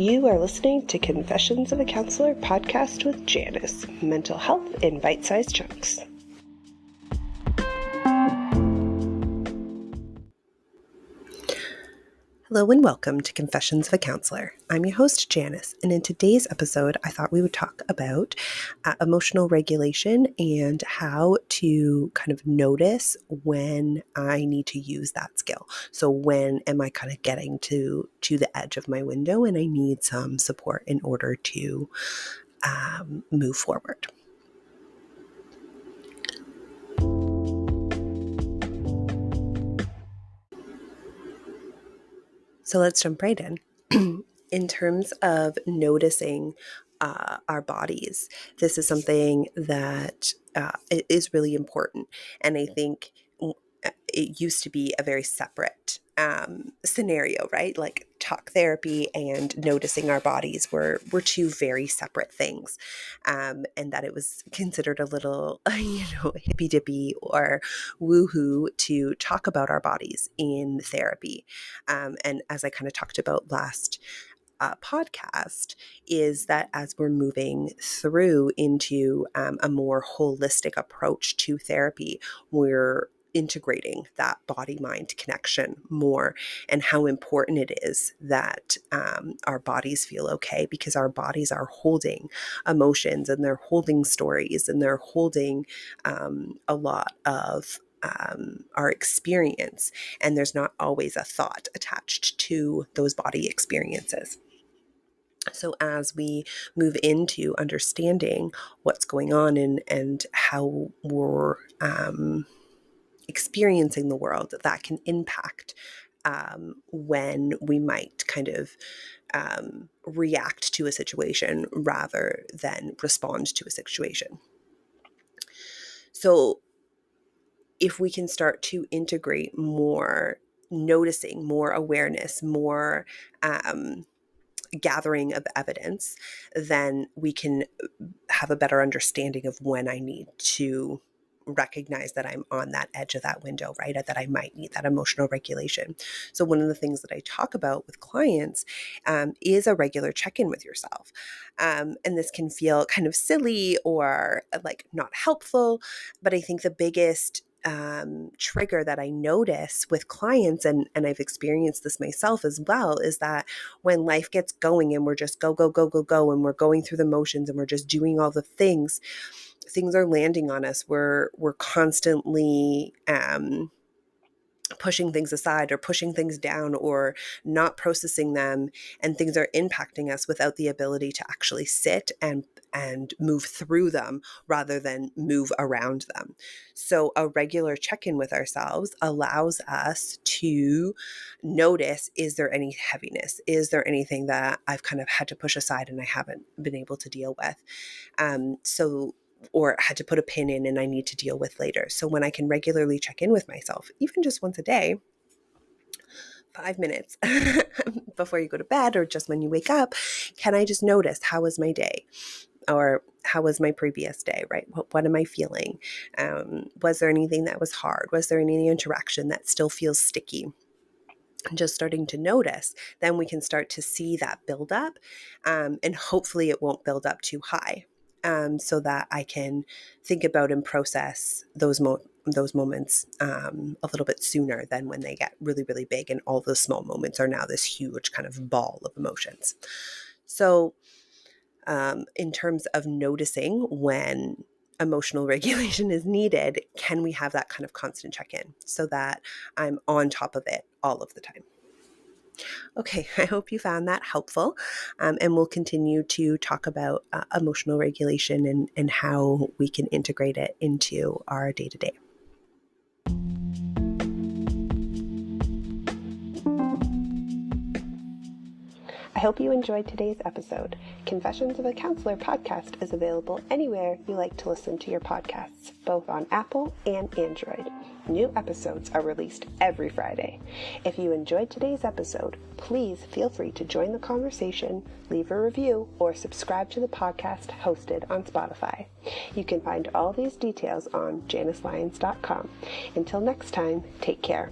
You are listening to Confessions of a Counselor podcast with Janice, mental health in bite-sized chunks. Hello and welcome to Confessions of a Counselor. I'm your host, Janice, and in today's episode, I thought we would talk about emotional regulation and how to kind of notice when I need to use that skill. So when am I kind of getting to the edge of my window and I need some support in order to move forward. So let's jump right in. In terms of noticing our bodies, this is something that is really important. And I think it used to be a very separate scenario, right? Like talk therapy and noticing our bodies were two very separate things. And that it was considered a little, hippy-dippy or woohoo to talk about our bodies in therapy. And as I kind of talked about last podcast, is that as we're moving through into a more holistic approach to therapy, we're integrating that body-mind connection more, and how important it is that our bodies feel okay, because our bodies are holding emotions and they're holding stories and they're holding a lot of our experience, and there's not always a thought attached to those body experiences. So as we move into understanding what's going on and how we're experiencing the world, that can impact when we might kind of react to a situation rather than respond to a situation. So if we can start to integrate more noticing, more awareness, more gathering of evidence, then we can have a better understanding of when I need to recognize that I'm on that edge of that window, right? That I might need that emotional regulation. So one of the things that I talk about with clients is a regular check-in with yourself. And this can feel kind of silly or like not helpful, but I think the biggest trigger that I notice with clients, and I've experienced this myself as well, is that when life gets going and we're just go, and we're going through the motions and we're just doing all the things are landing on us. We're constantly pushing things aside or pushing things down or not processing them, and things are impacting us without the ability to actually sit and move through them rather than move around them. So a regular check-in with ourselves allows us to notice, is there any heaviness? Is there anything that I've kind of had to push aside and I haven't been able to deal with? Or had to put a pin in and I need to deal with later. So when I can regularly check in with myself, even just once a day, 5 minutes before you go to bed or just when you wake up, can I just notice, how was my day? Or how was my previous day, right? What am I feeling? Was there anything that was hard? Was there any interaction that still feels sticky? Just starting to notice, then we can start to see that build up, and hopefully it won't build up too high. So that I can think about and process those moments a little bit sooner than when they get really, really big and all those small moments are now this huge kind of ball of emotions. So in terms of noticing when emotional regulation is needed, can we have that kind of constant check-in so that I'm on top of it all of the time? Okay, I hope you found that helpful, and we'll continue to talk about emotional regulation and how we can integrate it into our day-to-day. I hope you enjoyed today's episode. Confessions of a Counselor podcast is available anywhere you like to listen to your podcasts, both on Apple and Android. New episodes are released every Friday. If you enjoyed today's episode, please feel free to join the conversation, leave a review, or subscribe to the podcast hosted on Spotify. You can find all these details on janicelyons.com. Until next time, take care.